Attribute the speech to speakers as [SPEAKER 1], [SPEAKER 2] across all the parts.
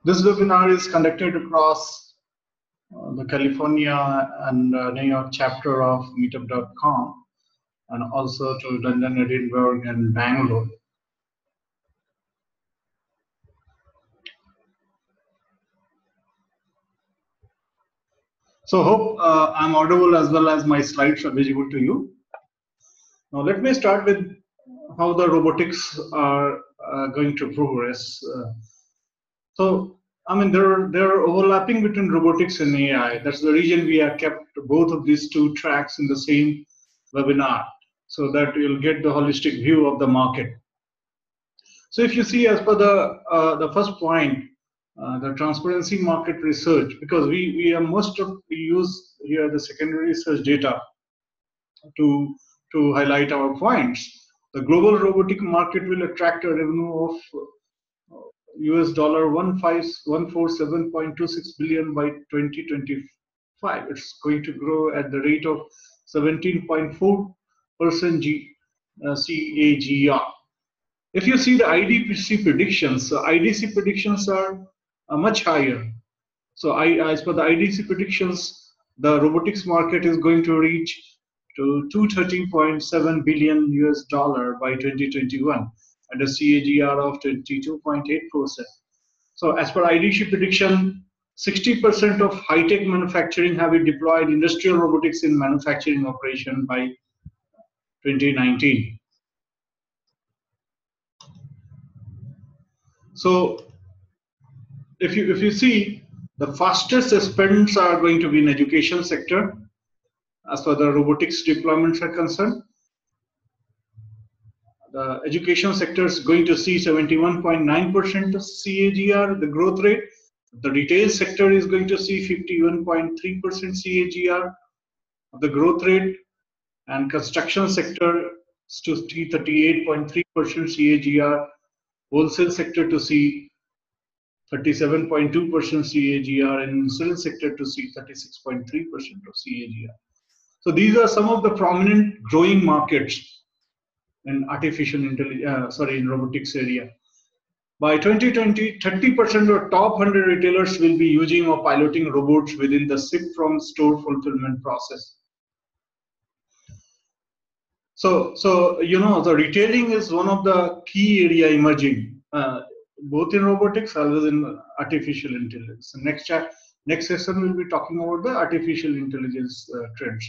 [SPEAKER 1] This webinar is conducted across the California and New York chapter of meetup.com and also to London, Edinburgh, and Bangalore. So hope I'm audible as well as my slides are visible to you. Now let me start with how the robotics are going to progress. So I mean there are overlapping between robotics and AI. That's the reason we have kept both of these two tracks in the same webinar, so that you'll get the holistic view of the market. So if you see, as per the first point, the transparency market research, because we use here the secondary research data to highlight our points. The global robotic market will attract a revenue of US dollar 147.26 billion by 2025. It's going to grow at the rate of 17.4% CAGR. If you see the IDC predictions, IDC predictions are much higher. So as per the IDC predictions, the robotics market is going to reach to 230.7 billion US dollar by 2021 at a CAGR of 22.8%. So as per IDC prediction, 60% of high-tech manufacturing have been deployed industrial robotics in manufacturing operation by 2019. So if you see, the fastest spends are going to be in education sector as far as the robotics deployments are concerned. The education sector is going to see 71.9% CAGR, the growth rate. The retail sector is going to see 51.3% CAGR, the growth rate, and construction sector to see 38.3% CAGR, wholesale sector to see 37.2% CAGR, and insurance sector to see 36.3% of CAGR. So these are some of the prominent growing markets in artificial intelligence, in robotics area. By 2020, 30% of top 100 retailers will be using or piloting robots within the ship from store fulfillment process. So the retailing is one of the key area emerging, both in robotics as well as in artificial intelligence. The next session will be talking about the artificial intelligence trends.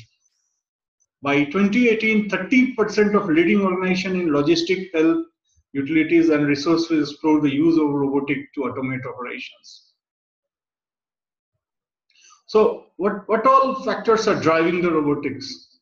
[SPEAKER 1] By 2018, 30% of leading organizations in logistics, health, utilities, and resource will explore the use of robotic to automate operations. So what all factors are driving the robotics?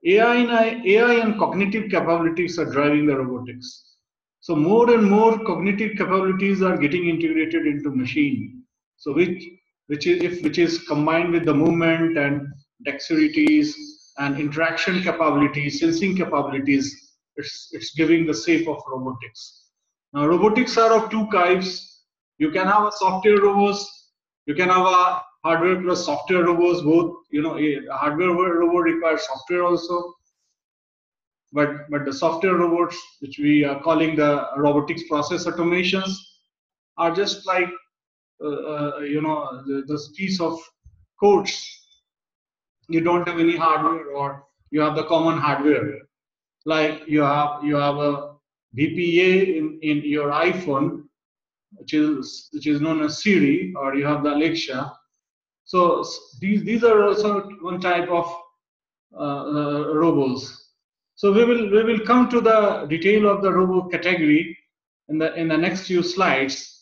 [SPEAKER 1] AI and cognitive capabilities are driving the robotics. So more and more cognitive capabilities are getting integrated into machine. So which is combined with the movement and dexterities and interaction capabilities, sensing capabilities. It's giving the shape of robotics. Now robotics are of two kinds. You can have a software robots. You can have a hardware plus software robots. Both, a hardware robot requires software also. But the software robots, which we are calling the robotics process automations, are just like this piece of codes. You don't have any hardware, or you have the common hardware. Like you have a VPA in your iPhone, which is known as Siri, or you have the Alexa. So these are also one type of robots. So we will come to the detail of the robot category in the next few slides.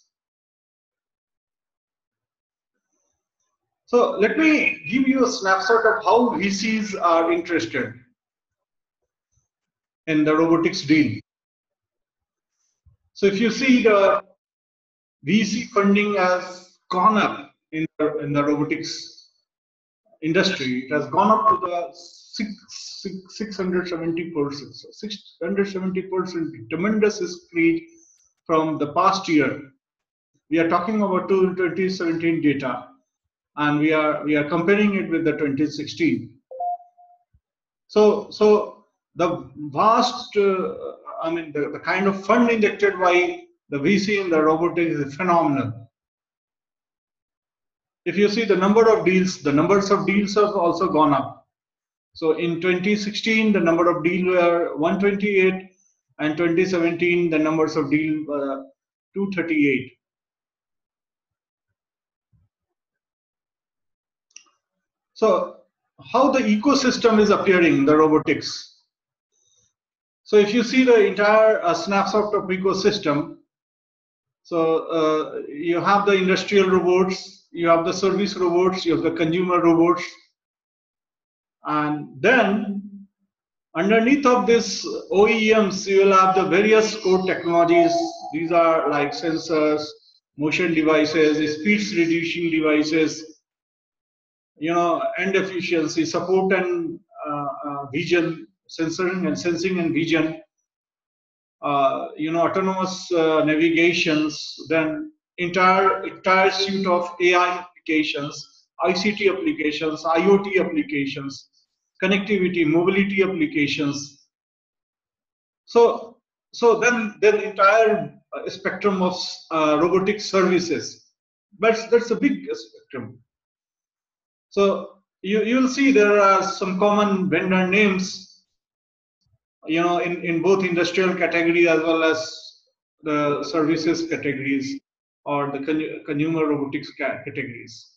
[SPEAKER 1] So let me give you a snapshot of how VCs are interested in the robotics deal. So if you see, the VC funding has gone up in the robotics industry. It has gone up to the 670%. So 670%, tremendous increase from the past year. We are talking about 2017 data, and we are comparing it with the 2016. So the vast, the kind of fund injected by The VC in the robotics is phenomenal. If you see the number of deals, the numbers of deals have also gone up. So in 2016, the number of deals were 128, and 2017, the numbers of deals were 238. So how the ecosystem is appearing, the robotics. So if you see the entire snapshot of ecosystem, so you have the industrial robots, you have the service robots, you have the consumer robots, and then underneath of this OEMs, you will have the various core technologies. These are like sensors, motion devices, speeds reducing devices, end efficiency, support and vision, sensing and vision, autonomous navigations, then entire suite of AI applications, ICT applications, IoT applications, connectivity, mobility applications. So then entire spectrum of robotic services. That's a big spectrum. So you'll see there are some common vendor names, in both industrial category as well as the services categories or the consumer robotics categories.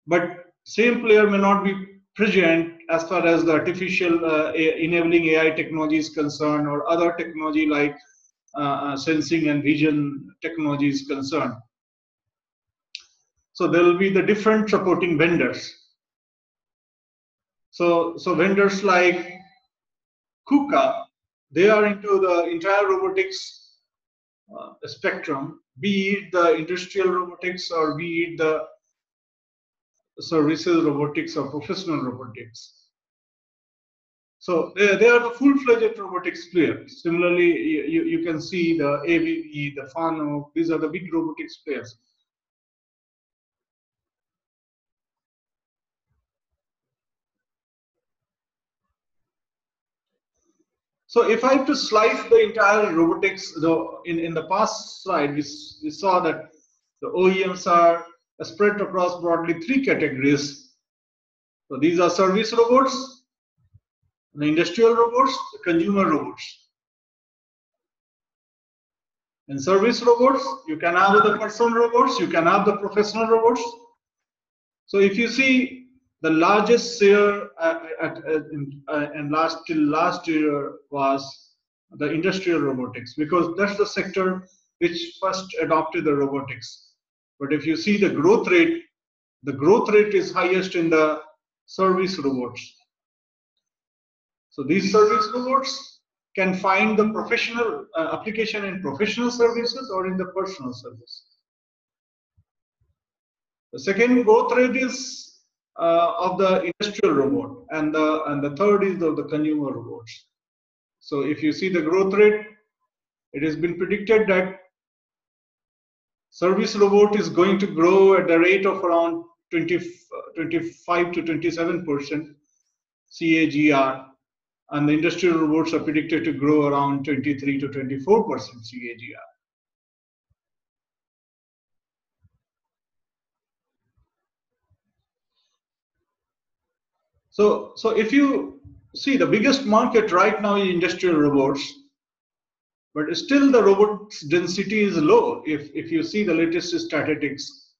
[SPEAKER 1] But same player may not be present as far as the artificial enabling AI technology is concerned, or other technology like sensing and vision technology is concerned. So there will be the different supporting vendors. So vendors like KUKA, they are into the entire robotics spectrum, be it the industrial robotics or be it the services robotics or professional robotics. So they are the full-fledged robotics players. Similarly, you can see the ABB, the FANUC, these are the big robotics players. So if I have to slice the entire robotics, in the past slide, we saw that the OEMs are spread across broadly three categories. So these are service robots, the industrial robots, the consumer robots. In service robots, you can have the personal robots, you can have the professional robots. So if you see, the largest share till last year was the industrial robotics, because that's the sector which first adopted the robotics. But if you see the growth rate is highest in the service robots. So these service robots can find the professional application in professional services or in the personal service. The second growth rate is of the industrial robot, and the third is of the consumer robots. So if you see the growth rate, it has been predicted that service robot is going to grow at the rate of around 25 to 27% CAGR, and the industrial robots are predicted to grow around 23 to 24% CAGR. So if you see, the biggest market right now is industrial robots, but still the robots density is low. If you see the latest statistics,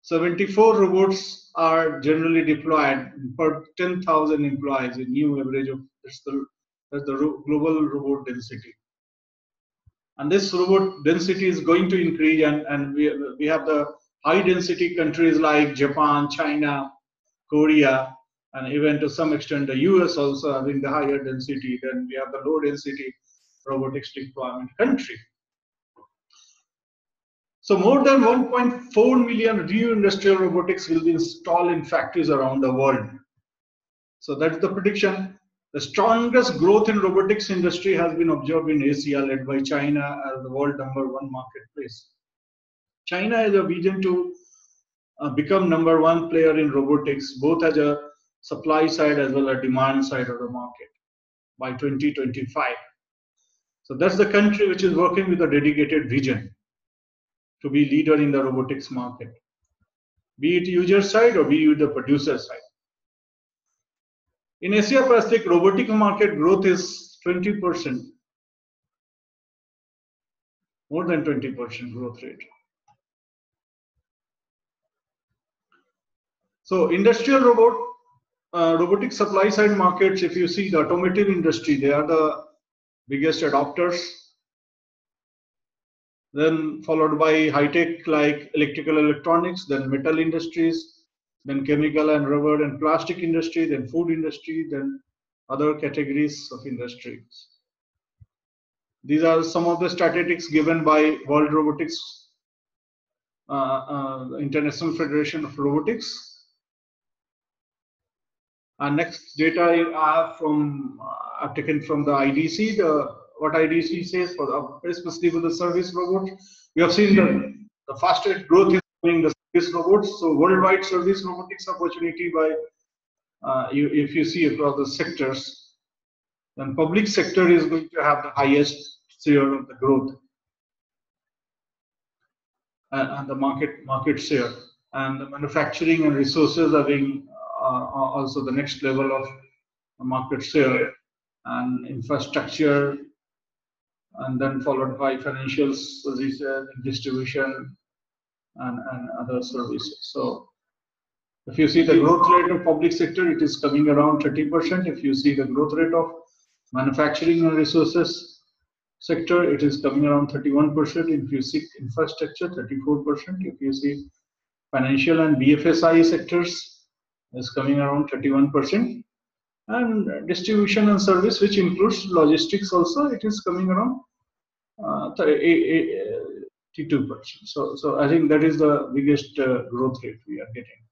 [SPEAKER 1] 74 robots are generally deployed per 10,000 employees, a new average of that's the global robot density. And this robot density is going to increase, and we have the high density countries like Japan, China, Korea, and even to some extent the US also having the higher density. Then we have the low density robotics deployment country. So more than 1.4 million new industrial robotics will be installed in factories around the world. So that's the prediction. The strongest growth in robotics industry has been observed in Asia, led by China as the world #1 marketplace. China has a vision to become #1 player in robotics, both as a supply side as well as demand side of the market by 2025. So that's the country which is working with a dedicated vision to be leader in the robotics market, be it user side or be it the producer side. In Asia Pacific, robotic market growth is 20%, more than 20% growth rate. So industrial robotic supply side markets, if you see the automotive industry, they are the biggest adopters. Then followed by high tech like electrical electronics, then metal industries, then chemical and rubber and plastic industry, then food industry, then other categories of industries. These are some of the statistics given by World Robotics International Federation of Robotics. Next data I have from I've taken from the IDC. What IDC says for especially for the service robot, we have seen the fastest growth is in the service robots. So worldwide service robotics opportunity by if you see across the sectors, then public sector is going to have the highest share of the growth and the market share, and the manufacturing and resources are being also the next level of market share, and infrastructure, and then followed by financial services, distribution, and other services. So if you see the growth rate of public sector, it is coming around 30%. If you see the growth rate of manufacturing and resources sector, it is coming around 31%. If you see infrastructure, 34%. If you see financial and BFSI sectors, is coming around 31%. And distribution and service, which includes logistics also, it is coming around 32%. So I think that is the biggest growth rate we are getting.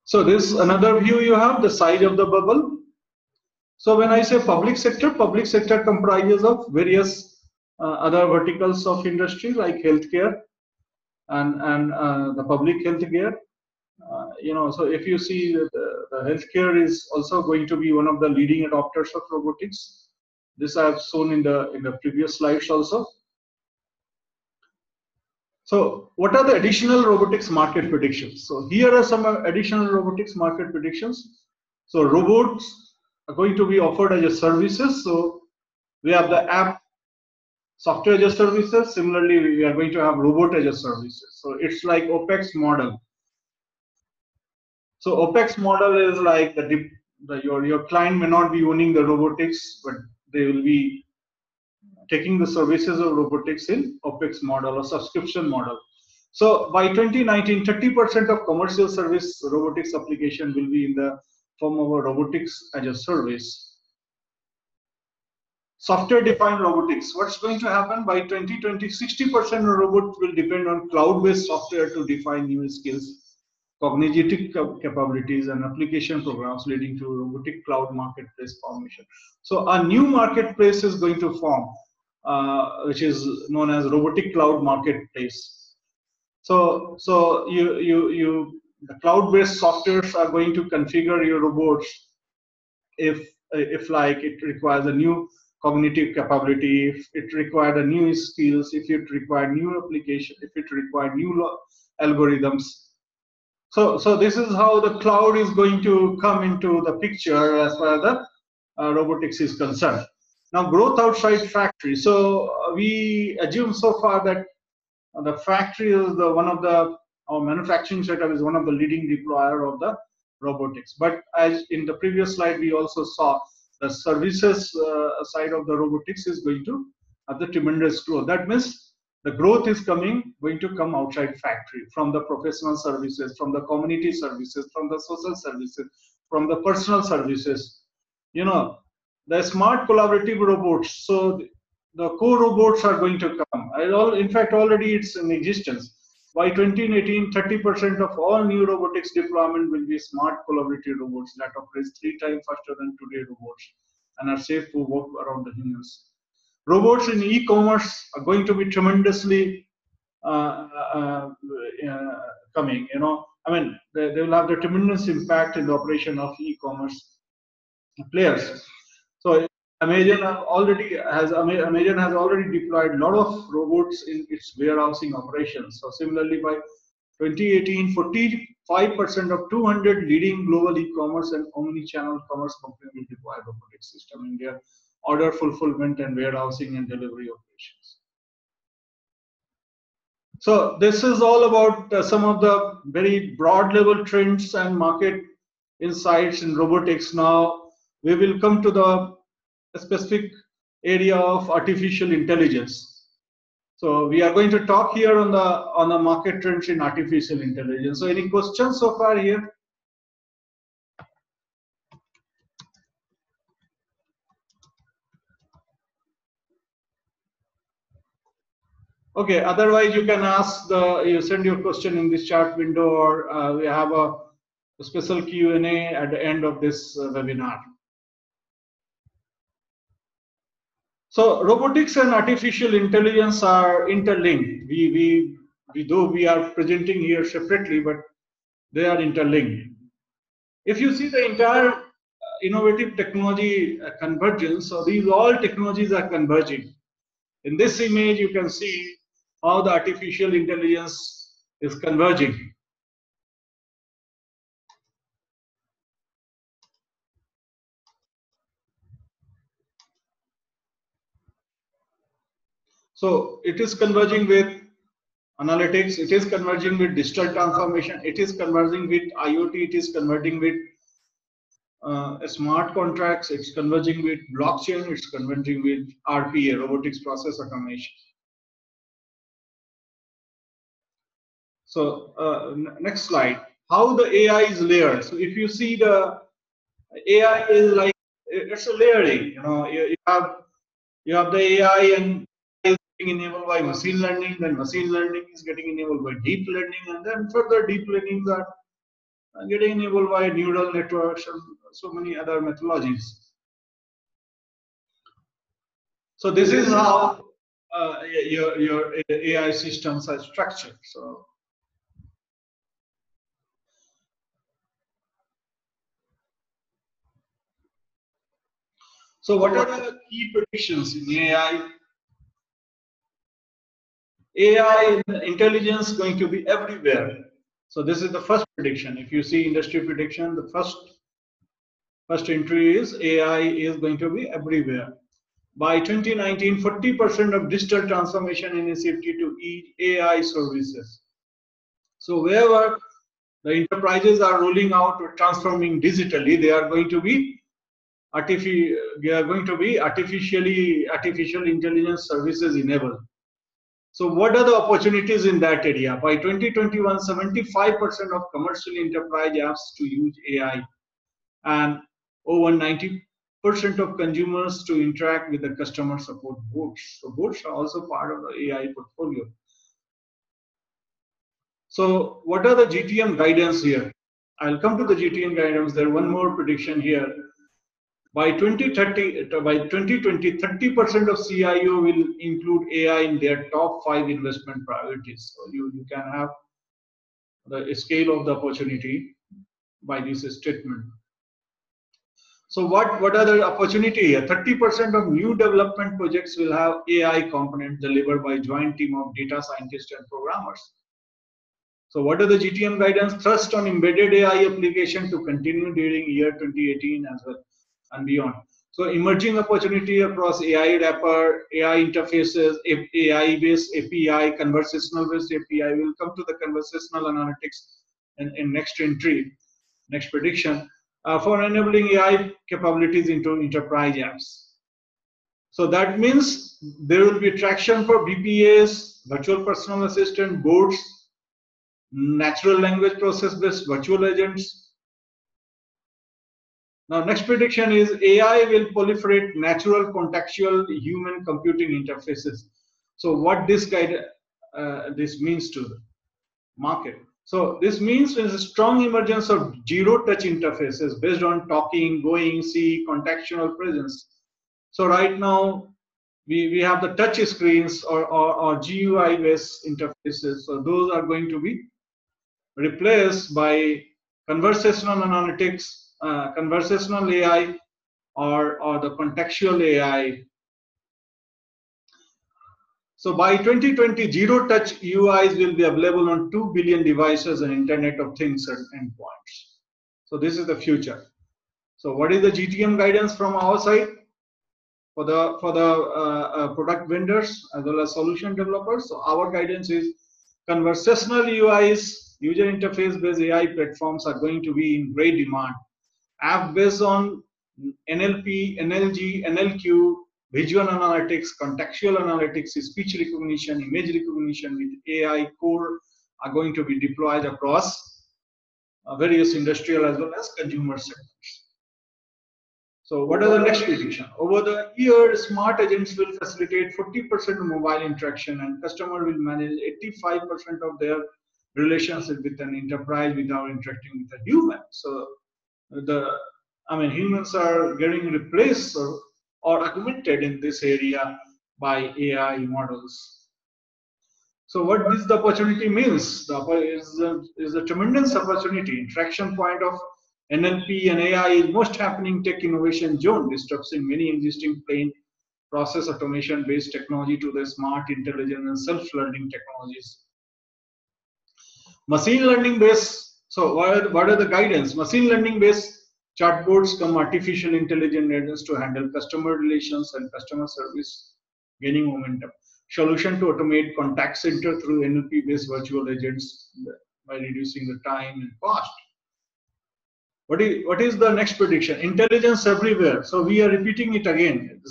[SPEAKER 1] So this another view you have, the size of the bubble. So when I say public sector comprises of various other verticals of industry like healthcare and the public healthcare. So if you see the healthcare is also going to be one of the leading adopters of robotics. This I have shown in the previous slides also. So what are the additional robotics market predictions? So here are some additional robotics market predictions. So robots are going to be offered as a services. So we have the app software as a services. Similarly, we are going to have robot as a services. So it's like OPEX model. So OPEX model is like your client may not be owning the robotics, but they will be taking the services of robotics in OPEX model or subscription model. So by 2019, 30% of commercial service robotics application will be in the form of a robotics as a service. Software-defined robotics. What's going to happen by 2020? 60% of robots will depend on cloud-based software to define new skills, cognitive capabilities, and application programs, leading to robotic cloud marketplace formation. So a new marketplace is going to form, which is known as robotic cloud marketplace. So the cloud-based softwares are going to configure your robots if like it requires a new cognitive capability, if it required a new skills, if it required new application, if it required new algorithms. So this is how the cloud is going to come into the picture as far as the robotics is concerned. Now, growth outside factory. So we assume so far that the factory is our manufacturing setup is one of the leading deployer of the robotics. But as in the previous slide, we also saw the services side of the robotics is going to have the tremendous growth. That means the growth is going to come outside factory, from the professional services, from the community services, from the social services, from the personal services. The smart collaborative robots. So the core robots are going to come. In fact, already it's in existence. By 2018, 30% of all new robotics deployment will be smart collaborative robots that operate 3 times faster than today's robots and are safe to work around the humans. Robots in e-commerce are going to be tremendously coming. They will have the tremendous impact in the operation of e-commerce players. So Amazon has already deployed a lot of robots in its warehousing operations. So similarly, by 2018, 45% of 200 leading global e-commerce and omni-channel commerce companies will deploy robotic system in their order fulfillment and warehousing and delivery operations. So this is all about some of the very broad level trends and market insights in robotics. Now we will come to the specific area of artificial intelligence. So we are going to talk here on the market trends in artificial intelligence. So any questions so far here? Okay, otherwise you can you send your question in this chat window, or we have a special Q&A at the end of this webinar. So robotics and artificial intelligence are interlinked. Though we are presenting here separately, but they are interlinked. If you see the entire innovative technology convergence, so these all technologies are converging. In this image, you can see how the artificial intelligence is converging. So it is converging with analytics, it is converging with digital transformation, it is converging with IoT, it is converging with smart contracts, it's converging with blockchain, it's converging with RPA, robotics process automation. So next slide, how the AI is layered. So if you see the AI is like, it's a layering, you have the AI and is getting enabled by machine learning, then machine learning is getting enabled by deep learning, and then further deep learnings are getting enabled by neural networks and so many other methodologies. So this is how your AI systems are structured. So what are the key predictions in AI? AI intelligence is going to be everywhere. So this is the first prediction. If you see industry prediction, the first entry is AI is going to be everywhere. By 2019, 40% of digital transformation initiative to AI services. So wherever the enterprises are rolling out or transforming digitally, they are going to be artificial intelligence services enabled. So what are the opportunities in that area? By 2021, 75% of commercial enterprise apps to use AI, and over 90% of consumers to interact with the customer support bots. So bots are also part of the AI portfolio. So what are the GTM guidance here? I'll come to the GTM guidance. There's one more prediction here. By 2030, by 2020, 30% of CIO will include AI in their top 5 investment priorities. So you can have the scale of the opportunity by this statement. So what are the opportunity here? 30% of new development projects will have AI component delivered by joint team of data scientists and programmers. So what are the GTM guidance? Thrust on embedded AI application to continue during year 2018 as well and beyond. So emerging opportunity across AI wrapper, AI interfaces, AI-based API, conversational-based API. We'll come to the conversational analytics in next entry, next prediction, for enabling AI capabilities into enterprise apps. So that means there will be traction for BPAs, virtual personal assistant, bots, natural language process-based virtual agents. Now, next prediction is AI will proliferate natural contextual human computing interfaces. So, what this means to the market? So, this means there's a strong emergence of zero-touch interfaces based on talking, going, see, contextual presence. So, right now we have the touch screens or GUI-based interfaces. So, those are going to be replaced by conversational analytics, conversational AI, or the contextual AI. So by 2020, zero-touch UIs will be available on 2 billion devices and Internet of Things endpoints. So this is the future. So what is the GTM guidance from our side for the product vendors as well as solution developers? So our guidance is conversational UIs, user interface-based AI platforms are going to be in great demand. App based on NLP, NLG, NLQ, visual analytics, contextual analytics, speech recognition, image recognition with AI core are going to be deployed across various industrial as well as consumer segments. So what are the next prediction? Over the year, smart agents will facilitate 40% of mobile interaction and customer will manage 85% of their relationship with an enterprise without interacting with a human. So humans are getting replaced or augmented in this area by AI models. So what this the opportunity means? Is a tremendous opportunity. Interaction point of NLP and AI is most happening tech innovation zone, disrupting many existing plain process automation based technology to the smart, intelligent, and self-learning technologies. Machine learning based. So what are the guidance? Machine learning based chatbots come artificial intelligence agents to handle customer relations and customer service gaining momentum. Solution to automate contact center through NLP based virtual agents by reducing the time and cost. What is the next prediction? Intelligence everywhere. So we are repeating it again.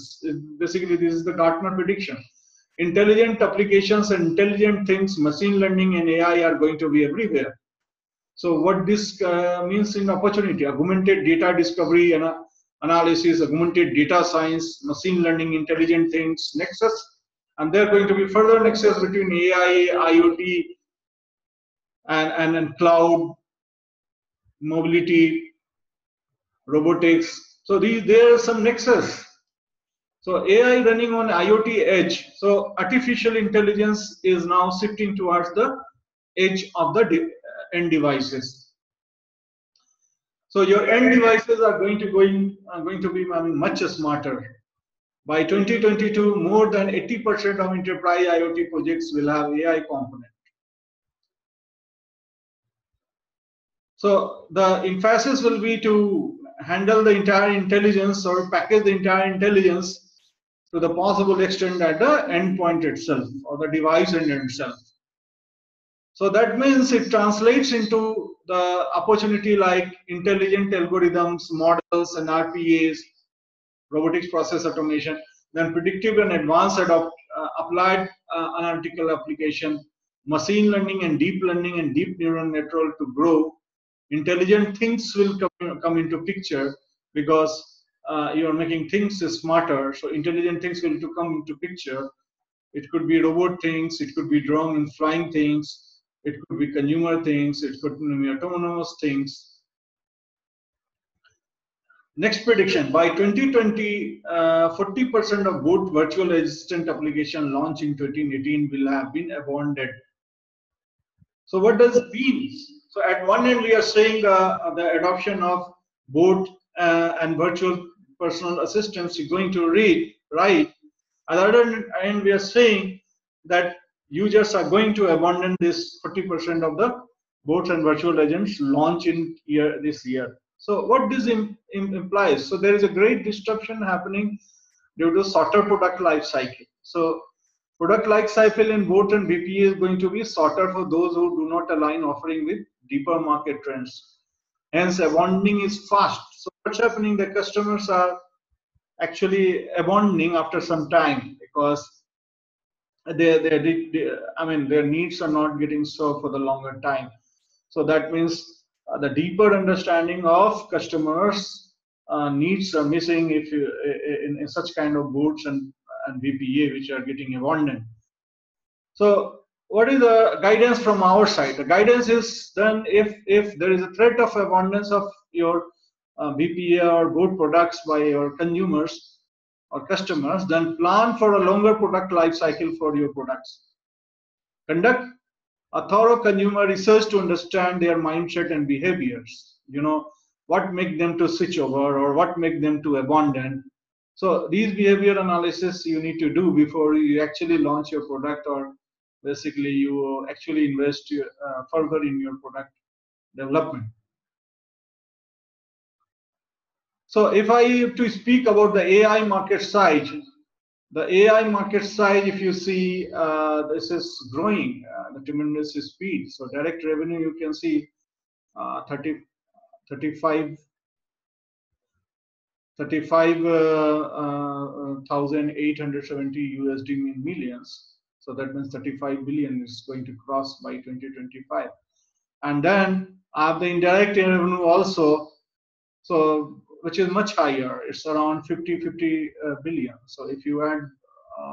[SPEAKER 1] Basically, this is the Gartner prediction. Intelligent applications and intelligent things, machine learning and AI are going to be everywhere. So what this means in opportunity, augmented data discovery and analysis, augmented data science, machine learning, intelligent things, nexus, and there are going to be further nexus between AI, IoT, and cloud, mobility, robotics. So there are some nexus. So AI running on IoT edge. So artificial intelligence is now shifting towards the edge of the end devices. So your end devices are going to be much smarter. By 2022, more than 80% of enterprise IoT projects will have AI component. So the emphasis will be to handle the entire intelligence or package the entire intelligence to the possible extent at the endpoint itself or the device end itself. So that means it translates into the opportunity like intelligent algorithms, models, and RPAs, robotics process automation, then predictive and advanced applied analytical application, machine learning and deep neural network to grow. Intelligent things will come into picture because you are making things smarter. So intelligent things will come into picture. It could be robot things, it could be drone and flying things, it could be consumer things, it could be autonomous things. Next prediction, by 2020, 40% of both virtual assistant application launched in 2018 will have been abandoned. So what does it mean? So at one end, we are saying the adoption of both and virtual personal assistants is going to right. At the other end, we are saying that users are going to abandon this 40% of the bots and virtual agents launch in this year. So what this implies? So there is a great disruption happening due to shorter product life cycle. So product life cycle in bot and BPA is going to be shorter for those who do not align offering with deeper market trends. Hence, abandoning is fast. So what's happening? The customers are actually abandoning after some time because their needs are not getting served for the longer time. So that means the deeper understanding of customers needs are missing if you in such kind of boards and BPA which are getting abandoned. So what is the guidance from our side? The guidance is then if there is a threat of abundance of your BPA or good products by your consumers or customers, then plan for a longer product life cycle for your products. Conduct a thorough consumer research to understand their mindset and behaviors. what make them to switch over or what make them to abandon. So these behavior analysis you need to do before you actually launch your product, or basically you actually invest further in your product development. So if I have to speak about the AI market size, the AI market size, if you see, this is growing at a tremendous speed. So direct revenue, you can see 35,870 USD in millions. So that means 35 billion is going to cross by 2025. And then the indirect revenue also, so which is much higher. It's around 50 billion. So if you add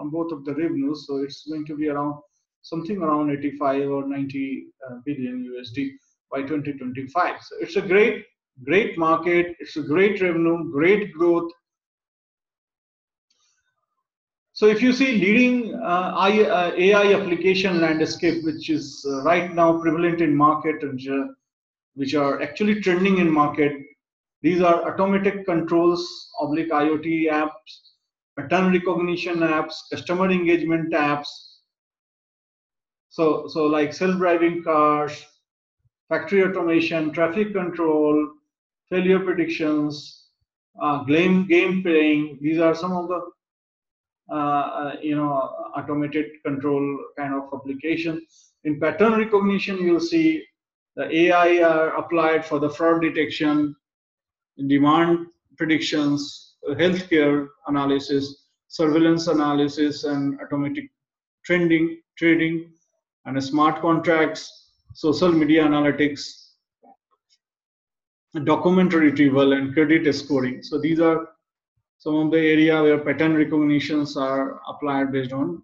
[SPEAKER 1] both of the revenues, so it's going to be around something around 85 or 90 billion USD by 2025. So it's a great market. It's a great revenue, great growth. So if you see leading AI application landscape, which is right now prevalent in market and which are actually trending in market, these are automatic controls, IoT apps, pattern recognition apps, customer engagement apps. So like self-driving cars, factory automation, traffic control, failure predictions, game playing. These are some of the automated control kind of application. In pattern recognition, you'll see the AI are applied for the fraud detection, demand predictions, healthcare analysis, surveillance analysis, and automatic trading, and smart contracts, social media analytics, document retrieval, and credit scoring. So these are some of the area where pattern recognitions are applied based on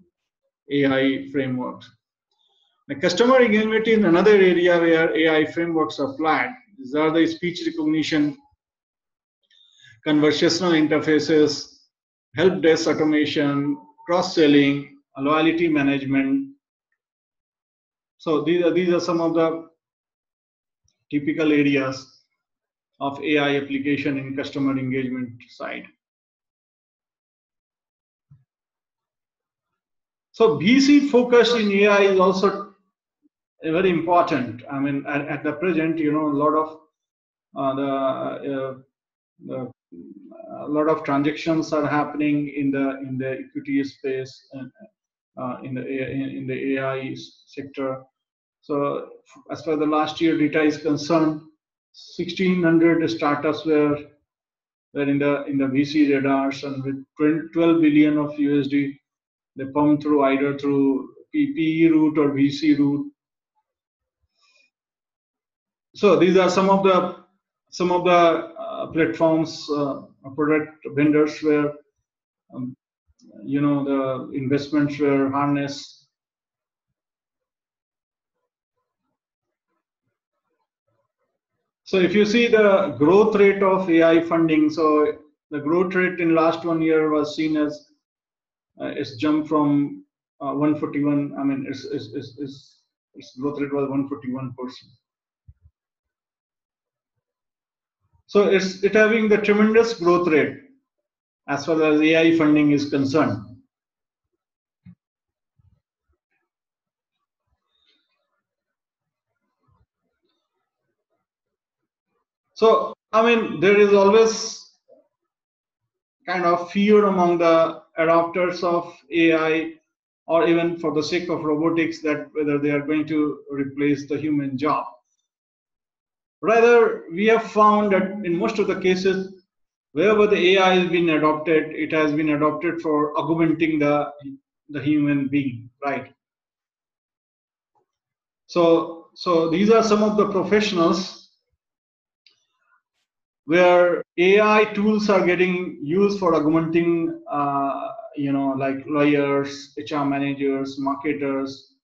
[SPEAKER 1] AI frameworks. The customer engagement is another area where AI frameworks are applied. These are the speech recognition, conversational interfaces, help desk automation, cross-selling, loyalty management. So these are some of the typical areas of AI application in customer engagement side. So VC focus in AI is also very important. I mean, at the present, a lot of a lot of transactions are happening in the equity space and in the AI sector. So as far as the last year data is concerned, 1,600 startups were in the VC radars, and with 12 billion of USD, they pumped through either through PE route or VC route. So these are some of the platforms, product vendors where the investments were harnessed. So if you see the growth rate of AI funding, so the growth rate in last 1 year was seen as it's jumped from 141. I mean, its growth rate was 141%. So it's having the tremendous growth rate as far as AI funding is concerned. So I mean, there is always kind of fear among the adopters of AI, or even for the sake of robotics, that whether they are going to replace the human job. Rather, we have found that in most of the cases, wherever the AI has been adopted, it has been adopted for augmenting the human being, right? So these are some of the professionals where AI tools are getting used for augmenting, like lawyers, HR managers, marketers,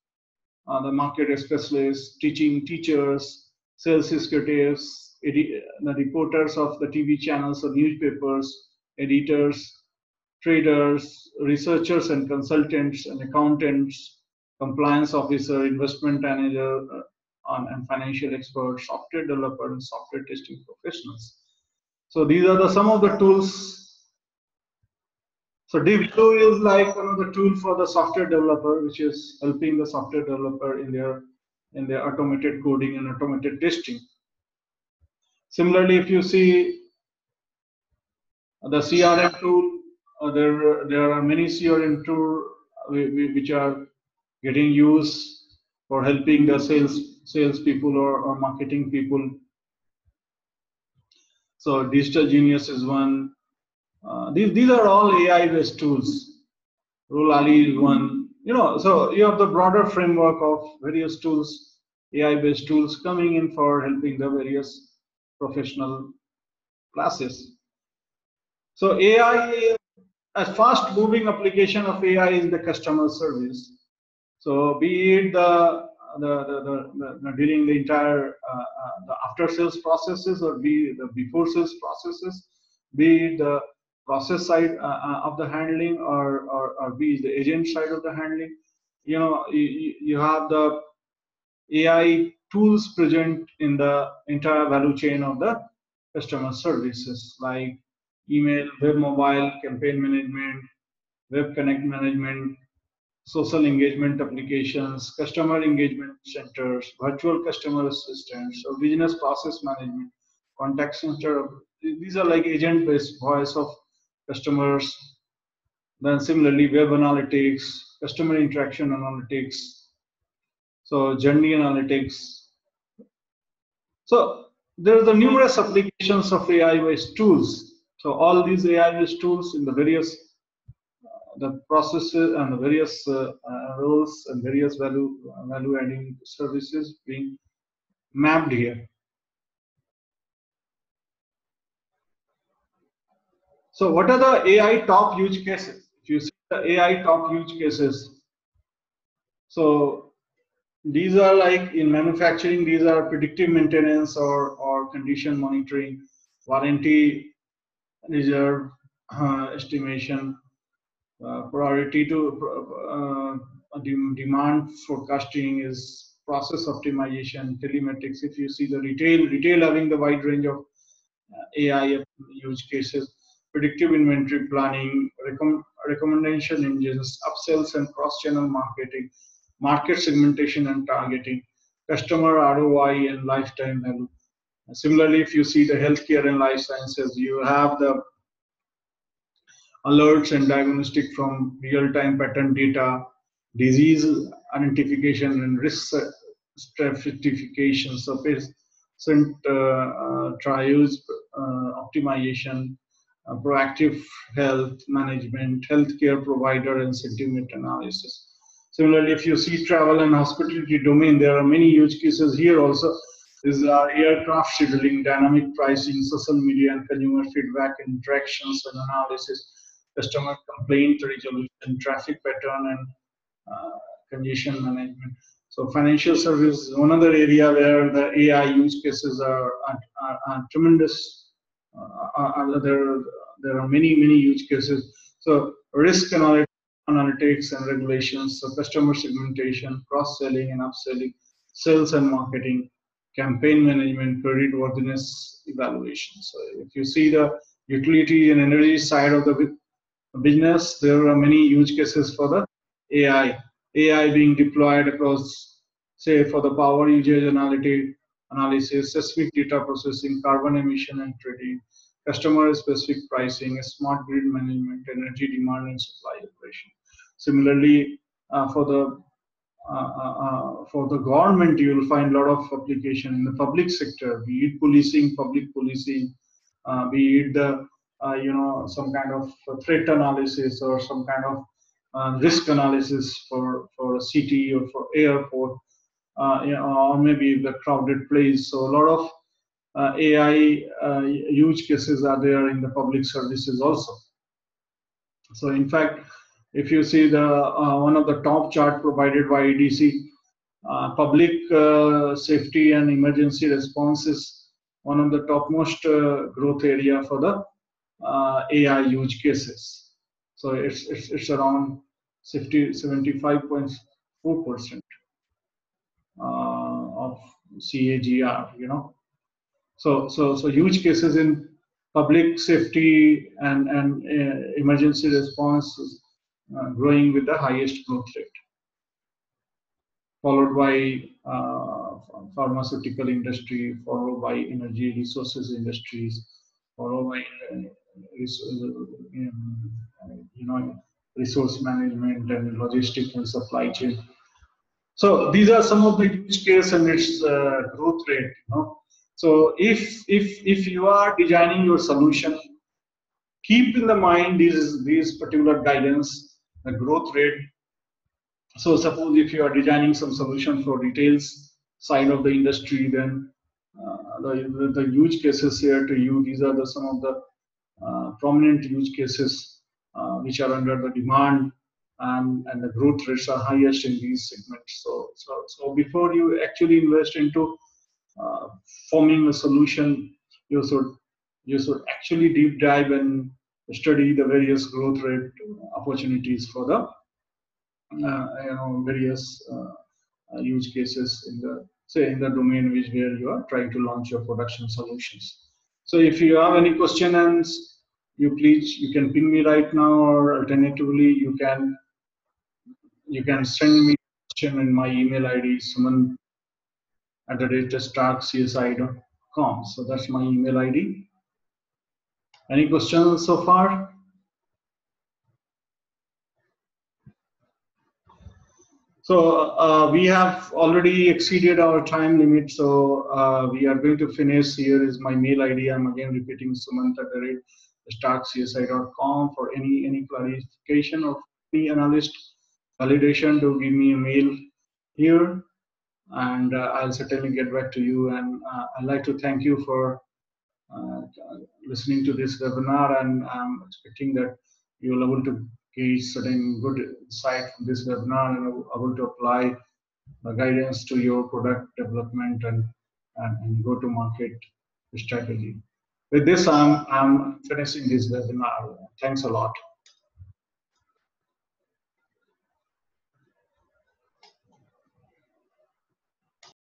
[SPEAKER 1] the market specialists, teachers, sales executives, the reporters of the TV channels or newspapers, editors, traders, researchers and consultants and accountants, compliance officer, investment manager, and financial experts, software developers, and software testing professionals. So these are the some of the tools. So DevTool is like one of the tool for the software developer, which is helping the software developer in their automated coding and automated testing. Similarly, if you see the CRM tool, there are many CRM tool which are getting used for helping the sales people or marketing people. So Digital Genius is one. These are all AI based tools. Rule Ali is one. So you have the broader framework of various tools, AI based tools coming in for helping the various professional classes. So AI, a fast moving application of AI is the customer service. So be it the during the entire the after sales processes, or be the before sales processes, be it the process side of the handling, or be it the agent side of the handling. You have the AI tools present in the entire value chain of the customer services, like email, web mobile, campaign management, web connect management, social engagement applications, customer engagement centers, virtual customer assistants, or business process management, contact center. These are like agent-based voice of customers. Then similarly, web analytics, customer interaction analytics, so journey analytics. So there are the numerous applications of AI-based tools. So all these AI-based tools in the various the processes and the various roles and various value adding services being mapped here. So what are the AI top use cases? If you see the AI top use cases, so these are like in manufacturing, these are predictive maintenance or condition monitoring, warranty reserve estimation, priority to demand forecasting is process optimization, telematics. If you see the retail having the wide range of AI use cases, predictive inventory planning, recommendation engines, upsells and cross-channel marketing, market segmentation and targeting, customer ROI and lifetime value. Similarly, if you see the healthcare and life sciences, you have the alerts and diagnostic from real-time pattern data, disease identification and risk stratification, so patient trials optimization, proactive health management, healthcare provider and sentiment analysis. Similarly, if you see travel and hospitality domain, there are many use cases here also. These are aircraft scheduling, dynamic pricing, social media and consumer feedback, interactions and analysis, customer complaint resolution, traffic pattern, and congestion management. So financial service is another area where the AI use cases are tremendous. There are many use cases. So risk analytics and regulations, so customer segmentation, cross-selling and upselling, sales and marketing, campaign management, credit worthiness evaluation. So if you see the utility and energy side of the business, there are many use cases for the AI. AI being deployed across, say, for the power usage analysis, seismic data processing, carbon emission and trading, customer specific pricing, smart grid management, energy demand and supply operation. Similarly, for the government, you will find a lot of application in the public sector, be it policing, public policing, be it the some kind of threat analysis or some kind of risk analysis for a city or for airport, or maybe the crowded place. So a lot of AI use cases are there in the public services also. So in fact, if you see the one of the top chart provided by EDC, public safety and emergency response is one of the topmost growth area for the AI use cases. So it's around 75.4% of CAGR. So use cases in public safety and emergency response growing with the highest growth rate, followed by pharmaceutical industry, followed by energy resources industries, followed by resource management and logistics and supply chain. So these are some of the use case and its growth rate. So if you are designing your solution, keep in the mind these particular guidance, the growth rate. So suppose if you are designing some solution for retails side of the industry, then the use cases here to you, these are some of the prominent use cases which are under the demand, and the growth rates are highest in these segments. So before you actually invest into uh, forming a solution, you should actually deep dive and study the various growth rate opportunities for the various use cases in the, say, in the domain which where you are trying to launch your production solutions. So if you have any question, and you can ping me right now, or alternatively you can send me a question in my email ID, suman@starkcsi.com. So that's my email ID. Any questions so far? So we have already exceeded our time limit, so we are going to finish. Here is my mail ID. I'm again repeating, sumant@starkcsi.com. For any clarification of any analyst validation, to give me a mail here, and I'll certainly get back to you. And I'd like to thank you for uh, listening to this webinar, and I'm expecting that you'll able to gauge certain good insight from this webinar and able to apply the guidance to your product development and go to market strategy. With this, I'm finishing this webinar. Thanks a lot.